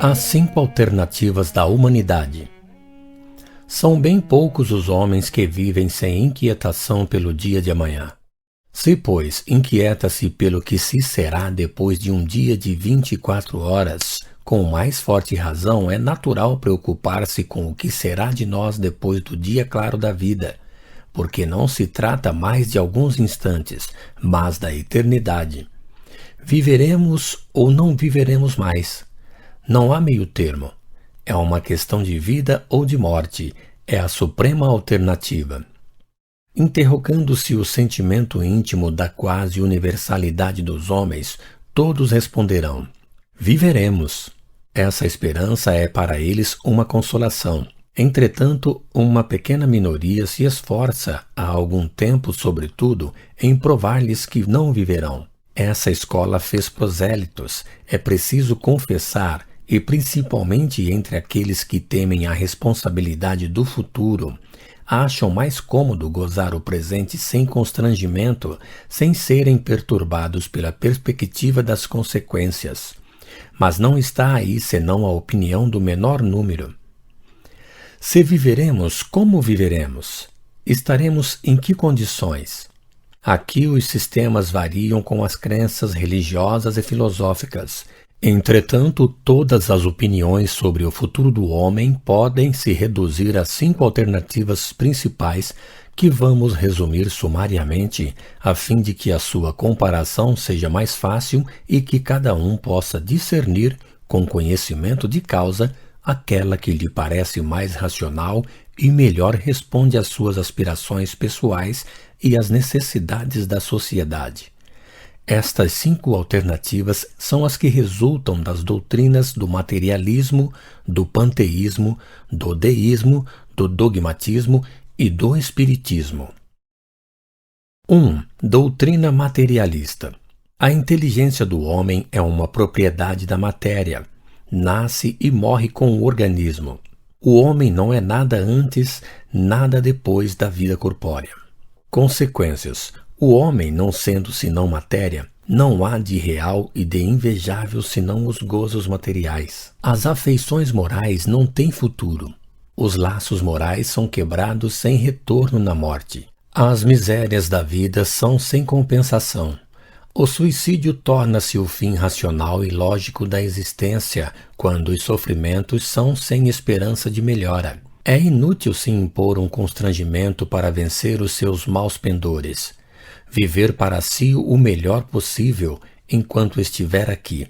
As 5 alternativas da humanidade. São bem poucos os homens que vivem sem inquietação pelo dia de amanhã. Se, pois, inquieta-se pelo que se será depois de um dia de 24 horas, com mais forte razão é natural preocupar-se com o que será de nós depois do dia claro da vida, porque não se trata mais de alguns instantes, mas da eternidade. Viveremos ou não viveremos mais? Não há meio termo. É uma questão de vida ou de morte. É a suprema alternativa. Interrogando-se o sentimento íntimo da quase universalidade dos homens, todos responderão: viveremos. Essa esperança é para eles uma consolação. Entretanto, uma pequena minoria se esforça há algum tempo, sobretudo, em provar-lhes que não viverão. Essa escola fez prosélitos, é preciso confessar, e principalmente entre aqueles que temem a responsabilidade do futuro, acham mais cômodo gozar o presente sem constrangimento, sem serem perturbados pela perspectiva das consequências. Mas não está aí senão a opinião do menor número. Se viveremos, como viveremos? Estaremos em que condições? Aqui os sistemas variam com as crenças religiosas e filosóficas. Entretanto, todas as opiniões sobre o futuro do homem podem se reduzir a 5 alternativas principais que vamos resumir sumariamente, a fim de que a sua comparação seja mais fácil e que cada um possa discernir, com conhecimento de causa, aquela que lhe parece mais racional e melhor responde às suas aspirações pessoais e às necessidades da sociedade. Estas 5 alternativas são as que resultam das doutrinas do materialismo, do panteísmo, do deísmo, do dogmatismo e do espiritismo. 1. Doutrina materialista. A inteligência do homem é uma propriedade da matéria. Nasce e morre com o organismo. O homem não é nada antes, nada depois da vida corpórea. Consequências. O homem, não sendo senão matéria, não há de real e de invejável senão os gozos materiais. As afeições morais não têm futuro. Os laços morais são quebrados sem retorno na morte. As misérias da vida são sem compensação. O suicídio torna-se o fim racional e lógico da existência, quando os sofrimentos são sem esperança de melhora. É inútil se impor um constrangimento para vencer os seus maus pendores. Viver para si o melhor possível enquanto estiver aqui.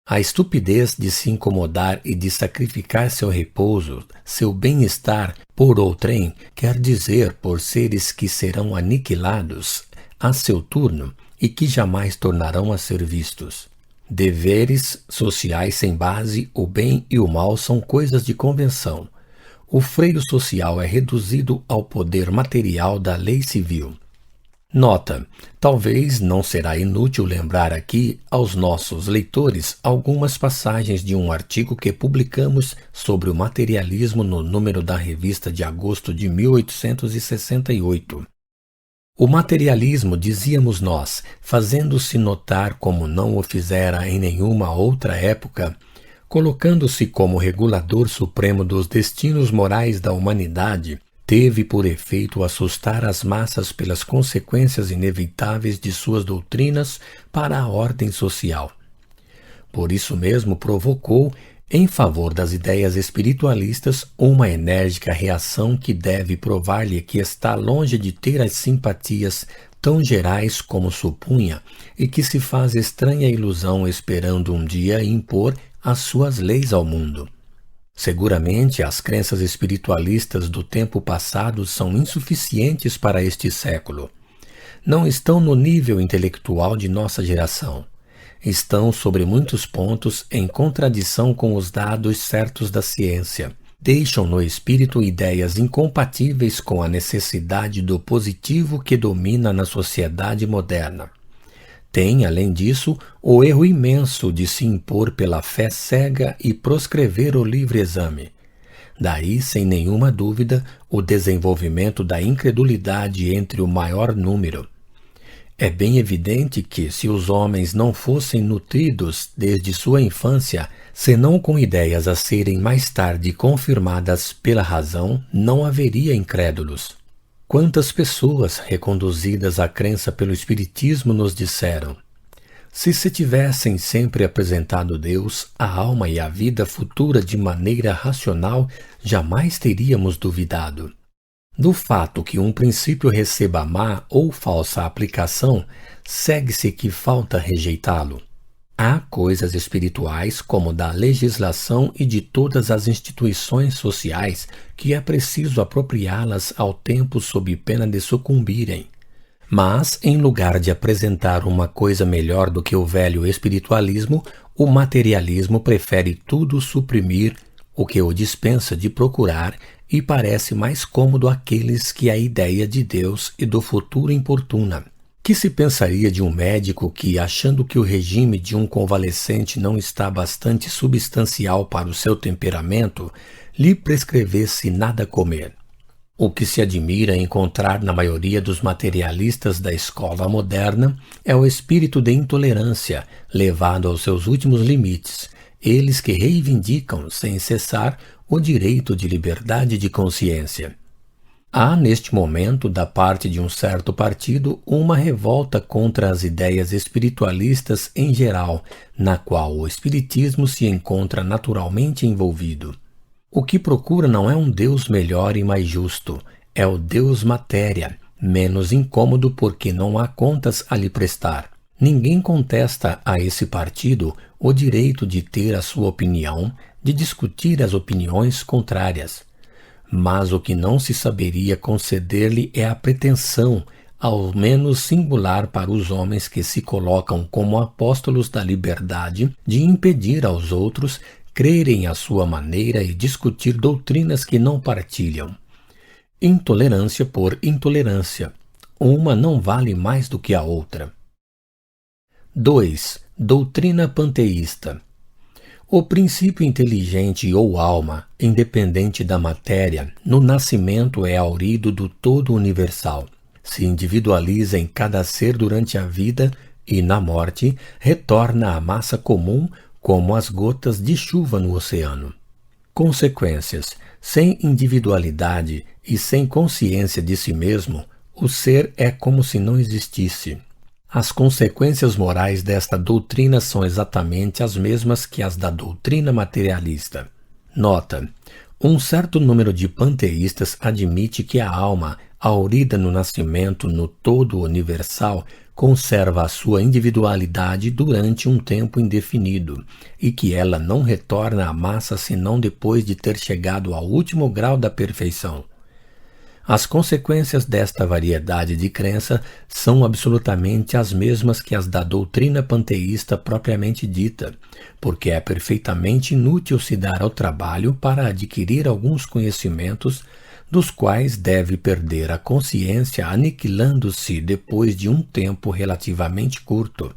A estupidez de se incomodar e de sacrificar seu repouso, seu bem-estar por outrem, quer dizer por seres que serão aniquilados a seu turno e que jamais tornarão a ser vistos. Deveres sociais sem base, o bem e o mal são coisas de convenção. O freio social é reduzido ao poder material da lei civil. Nota: talvez não será inútil lembrar aqui aos nossos leitores algumas passagens de um artigo que publicamos sobre o materialismo no número da revista de agosto de 1868. O materialismo, dizíamos nós, fazendo-se notar como não o fizera em nenhuma outra época, colocando-se como regulador supremo dos destinos morais da humanidade, teve por efeito assustar as massas pelas consequências inevitáveis de suas doutrinas para a ordem social. Por isso mesmo provocou, em favor das ideias espiritualistas, uma enérgica reação que deve provar-lhe que está longe de ter as simpatias tão gerais como supunha e que se faz estranha ilusão esperando um dia impor as suas leis ao mundo. Seguramente as crenças espiritualistas do tempo passado são insuficientes para este século. Não estão no nível intelectual de nossa geração. Estão, sobre muitos pontos, em contradição com os dados certos da ciência. Deixam no espírito ideias incompatíveis com a necessidade do positivo que domina na sociedade moderna. Tem, além disso, o erro imenso de se impor pela fé cega e proscrever o livre exame. Daí, sem nenhuma dúvida, o desenvolvimento da incredulidade entre o maior número. É bem evidente que, se os homens não fossem nutridos desde sua infância, senão com ideias a serem mais tarde confirmadas pela razão, não haveria incrédulos. Quantas pessoas, reconduzidas à crença pelo Espiritismo, nos disseram: se tivessem sempre apresentado Deus, a alma e a vida futura de maneira racional, jamais teríamos duvidado. Do fato que um princípio receba má ou falsa aplicação, segue-se que falta rejeitá-lo. Há coisas espirituais, como da legislação e de todas as instituições sociais, que é preciso apropriá-las ao tempo sob pena de sucumbirem. Mas, em lugar de apresentar uma coisa melhor do que o velho espiritualismo, o materialismo prefere tudo suprimir, o que o dispensa de procurar, e parece mais cômodo àqueles que a ideia de Deus e do futuro importuna. Que se pensaria de um médico que, achando que o regime de um convalescente não está bastante substancial para o seu temperamento, lhe prescrevesse nada comer? O que se admira encontrar na maioria dos materialistas da escola moderna é o espírito de intolerância levado aos seus últimos limites, eles que reivindicam, sem cessar, o direito de liberdade de consciência. Há, neste momento, da parte de um certo partido, uma revolta contra as ideias espiritualistas em geral, na qual o espiritismo se encontra naturalmente envolvido. O que procura não é um Deus melhor e mais justo, é o Deus matéria, menos incômodo porque não há contas a lhe prestar. Ninguém contesta a esse partido o direito de ter a sua opinião, de discutir as opiniões contrárias. Mas o que não se saberia conceder-lhe é a pretensão, ao menos singular para os homens que se colocam como apóstolos da liberdade, de impedir aos outros crerem à sua maneira e discutir doutrinas que não partilham. Intolerância por intolerância. Uma não vale mais do que a outra. 2. Doutrina panteísta. O princípio inteligente ou alma, independente da matéria, no nascimento é aurido do todo universal. Se individualiza em cada ser durante a vida e, na morte, retorna à massa comum como as gotas de chuva no oceano. Consequências. Sem individualidade e sem consciência de si mesmo, o ser é como se não existisse. As consequências morais desta doutrina são exatamente as mesmas que as da doutrina materialista. Nota: um certo número de panteístas admite que a alma, aurida no nascimento no todo universal, conserva a sua individualidade durante um tempo indefinido e que ela não retorna à massa senão depois de ter chegado ao último grau da perfeição. As consequências desta variedade de crença são absolutamente as mesmas que as da doutrina panteísta propriamente dita, porque é perfeitamente inútil se dar ao trabalho para adquirir alguns conhecimentos dos quais deve perder a consciência aniquilando-se depois de um tempo relativamente curto.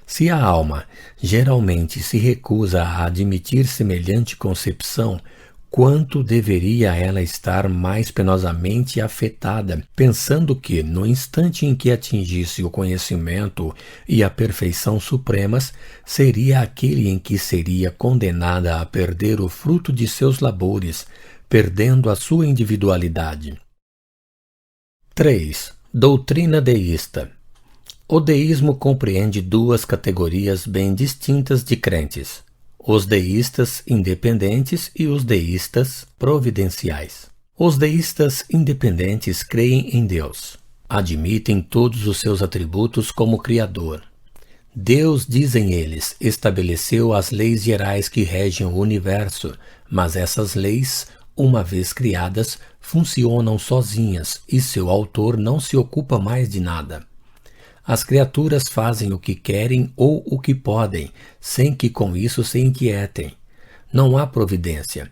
Se a alma geralmente se recusa a admitir semelhante concepção, quanto deveria ela estar mais penosamente afetada, pensando que, no instante em que atingisse o conhecimento e a perfeição supremas, seria aquele em que seria condenada a perder o fruto de seus labores, perdendo a sua individualidade. 3. Doutrina deísta. O deísmo compreende duas categorias bem distintas de crentes: os deístas independentes e os deístas providenciais. Os deístas independentes creem em Deus. Admitem todos os seus atributos como Criador. Deus, dizem eles, estabeleceu as leis gerais que regem o universo, mas essas leis, uma vez criadas, funcionam sozinhas e seu autor não se ocupa mais de nada. As criaturas fazem o que querem ou o que podem, sem que com isso se inquietem. Não há providência.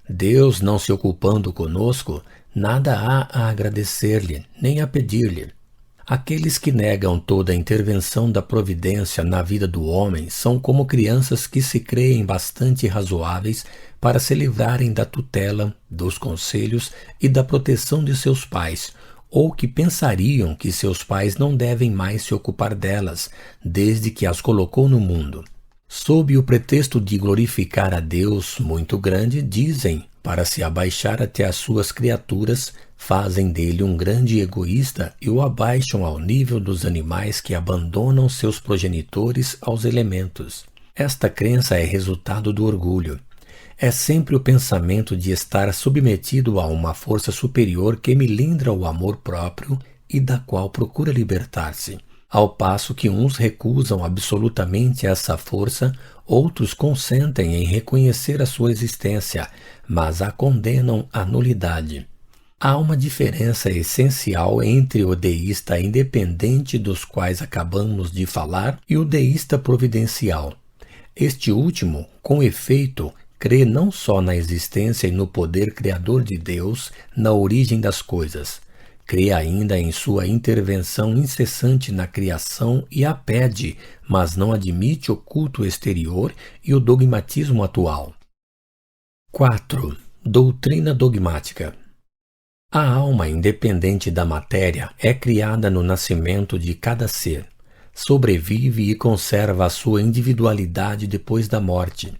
Deus, não se ocupando conosco, nada há a agradecer-lhe, nem a pedir-lhe. Aqueles que negam toda a intervenção da providência na vida do homem são como crianças que se creem bastante razoáveis para se livrarem da tutela, dos conselhos e da proteção de seus pais, ou que pensariam que seus pais não devem mais se ocupar delas, desde que as colocou no mundo. Sob o pretexto de glorificar a Deus muito grande, dizem, para se abaixar até as suas criaturas, fazem dele um grande egoísta e o abaixam ao nível dos animais que abandonam seus progenitores aos elementos. Esta crença é resultado do orgulho. É sempre o pensamento de estar submetido a uma força superior que melindra o amor próprio e da qual procura libertar-se. Ao passo que uns recusam absolutamente essa força, outros consentem em reconhecer a sua existência, mas a condenam à nulidade. Há uma diferença essencial entre o deísta independente dos quais acabamos de falar e o deísta providencial. Este último, com efeito, crê não só na existência e no poder criador de Deus, na origem das coisas. Crê ainda em sua intervenção incessante na criação e a pede, mas não admite o culto exterior e o dogmatismo atual. 4. Doutrina dogmática. A alma independente da matéria é criada no nascimento de cada ser. Sobrevive e conserva a sua individualidade depois da morte.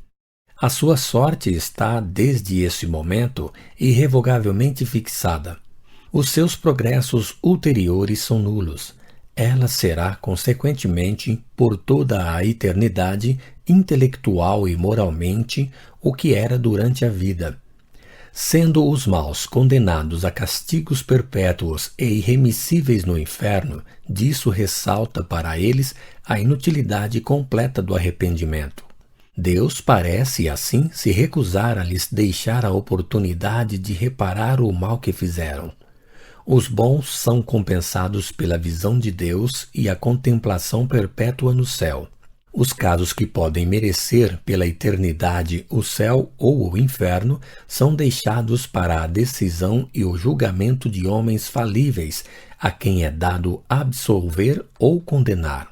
A sua sorte está, desde esse momento, irrevogavelmente fixada. Os seus progressos ulteriores são nulos. Ela será, consequentemente, por toda a eternidade, intelectual e moralmente, o que era durante a vida. Sendo os maus condenados a castigos perpétuos e irremissíveis no inferno, disso ressalta para eles a inutilidade completa do arrependimento. Deus parece, assim, se recusar a lhes deixar a oportunidade de reparar o mal que fizeram. Os bons são compensados pela visão de Deus e a contemplação perpétua no céu. Os casos que podem merecer pela eternidade o céu ou o inferno são deixados para a decisão e o julgamento de homens falíveis, a quem é dado absolver ou condenar.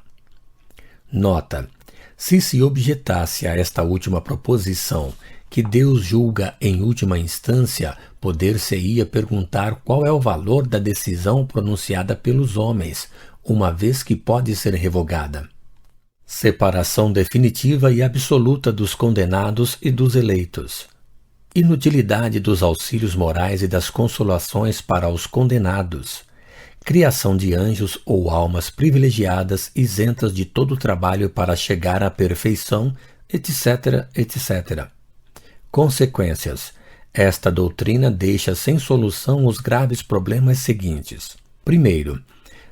Nota: se se objetasse a esta última proposição, que Deus julga em última instância, poder-se-ia perguntar qual é o valor da decisão pronunciada pelos homens, uma vez que pode ser revogada. Separação definitiva e absoluta dos condenados e dos eleitos. Inutilidade dos auxílios morais e das consolações para os condenados. Criação de anjos ou almas privilegiadas isentas de todo trabalho para chegar à perfeição, etc., etc. Consequências. Esta doutrina deixa sem solução os graves problemas seguintes. Primeiro,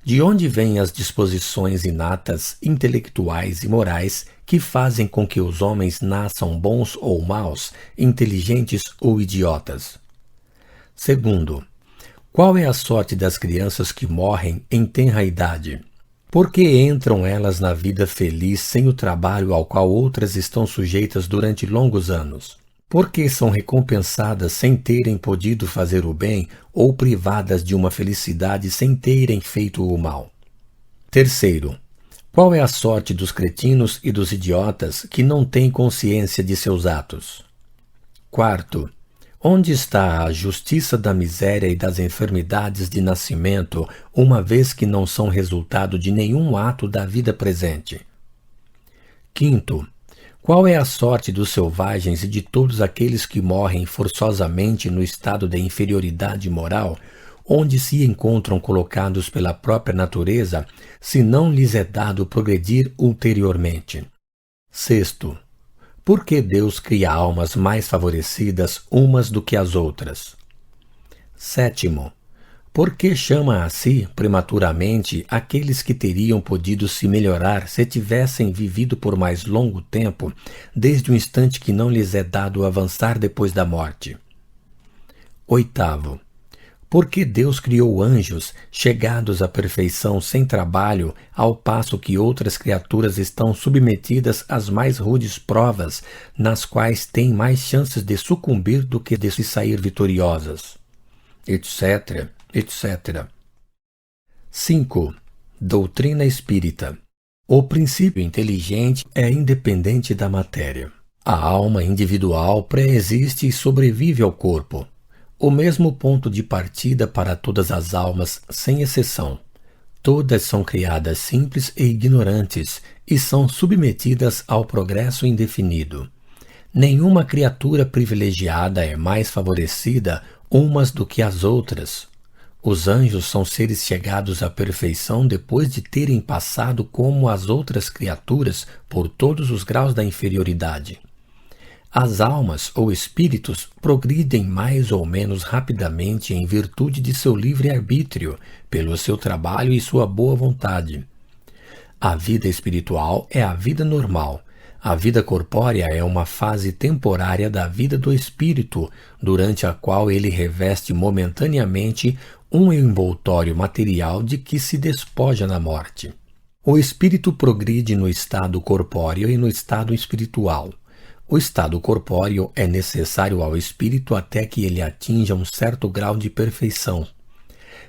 de onde vêm as disposições inatas, intelectuais e morais que fazem com que os homens nasçam bons ou maus, inteligentes ou idiotas? Segundo, qual é a sorte das crianças que morrem em tenra idade? Por que entram elas na vida feliz sem o trabalho ao qual outras estão sujeitas durante longos anos? Por que são recompensadas sem terem podido fazer o bem ou privadas de uma felicidade sem terem feito o mal? Terceiro, qual é a sorte dos cretinos e dos idiotas que não têm consciência de seus atos? Quarto, onde está a justiça da miséria e das enfermidades de nascimento, uma vez que não são resultado de nenhum ato da vida presente? Quinto, qual é a sorte dos selvagens e de todos aqueles que morrem forçosamente no estado de inferioridade moral, onde se encontram colocados pela própria natureza, se não lhes é dado progredir ulteriormente? Sexto, por que Deus cria almas mais favorecidas umas do que as outras? Sétimo, por que chama a si, prematuramente, aqueles que teriam podido se melhorar se tivessem vivido por mais longo tempo, desde o instante que não lhes é dado avançar depois da morte? Oitavo, por que Deus criou anjos, chegados à perfeição sem trabalho, ao passo que outras criaturas estão submetidas às mais rudes provas, nas quais têm mais chances de sucumbir do que de se sair vitoriosas? Etc., etc. 5. Doutrina espírita. O princípio inteligente é independente da matéria. A alma individual pré-existe e sobrevive ao corpo. o mesmo ponto de partida para todas as almas, sem exceção. Todas são criadas simples e ignorantes e são submetidas ao progresso indefinido. Nenhuma criatura privilegiada é mais favorecida umas do que as outras. Os anjos são seres chegados à perfeição depois de terem passado como as outras criaturas por todos os graus da inferioridade. As almas ou espíritos progridem mais ou menos rapidamente em virtude de seu livre-arbítrio, pelo seu trabalho e sua boa vontade. A vida espiritual é a vida normal. A vida corpórea é uma fase temporária da vida do espírito, durante a qual ele reveste momentaneamente um envoltório material de que se despoja na morte. O espírito progride no estado corpóreo e no estado espiritual. O estado corpóreo é necessário ao espírito até que ele atinja um certo grau de perfeição.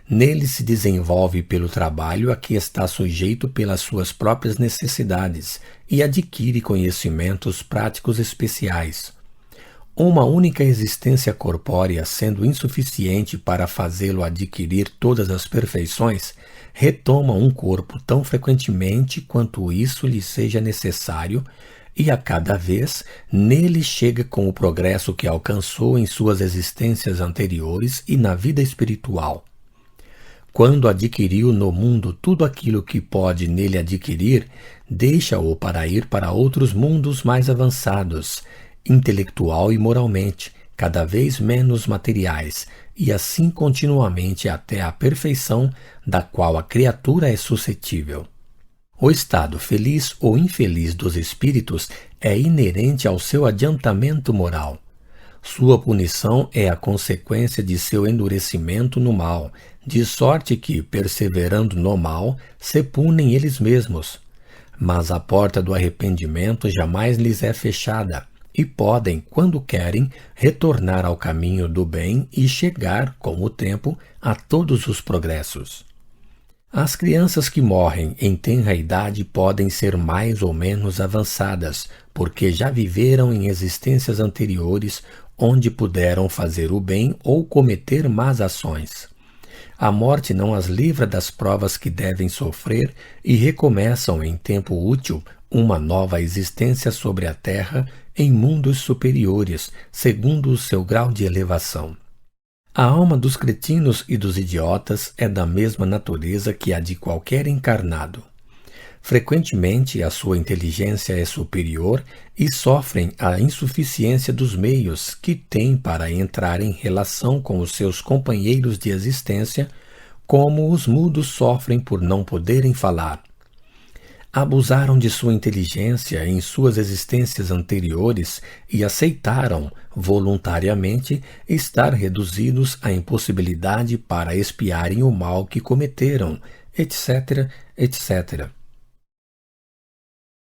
Nele se desenvolve pelo trabalho a que está sujeito pelas suas próprias necessidades e adquire conhecimentos práticos especiais. Uma única existência corpórea, sendo insuficiente para fazê-lo adquirir todas as perfeições, retoma um corpo tão frequentemente quanto isso lhe seja necessário, e a cada vez nele chega com o progresso que alcançou em suas existências anteriores e na vida espiritual. Quando adquiriu no mundo tudo aquilo que pode nele adquirir, deixa-o para ir para outros mundos mais avançados, intelectual e moralmente, cada vez menos materiais, e assim continuamente até a perfeição da qual a criatura é suscetível. O estado feliz ou infeliz dos espíritos é inerente ao seu adiantamento moral. Sua punição é a consequência de seu endurecimento no mal, de sorte que, perseverando no mal, se punem eles mesmos. Mas a porta do arrependimento jamais lhes é fechada, e podem, quando querem, retornar ao caminho do bem e chegar, com o tempo, a todos os progressos. As crianças que morrem em tenra idade podem ser mais ou menos avançadas, porque já viveram em existências anteriores onde puderam fazer o bem ou cometer más ações. A morte não as livra das provas que devem sofrer e recomeçam em tempo útil uma nova existência sobre a terra em mundos superiores, segundo o seu grau de elevação. A alma dos cretinos e dos idiotas é da mesma natureza que a de qualquer encarnado. Frequentemente a sua inteligência é superior e sofrem a insuficiência dos meios que têm para entrar em relação com os seus companheiros de existência, como os mudos sofrem por não poderem falar. Abusaram de sua inteligência em suas existências anteriores e aceitaram, voluntariamente, estar reduzidos à impossibilidade para expiarem o mal que cometeram, etc., etc.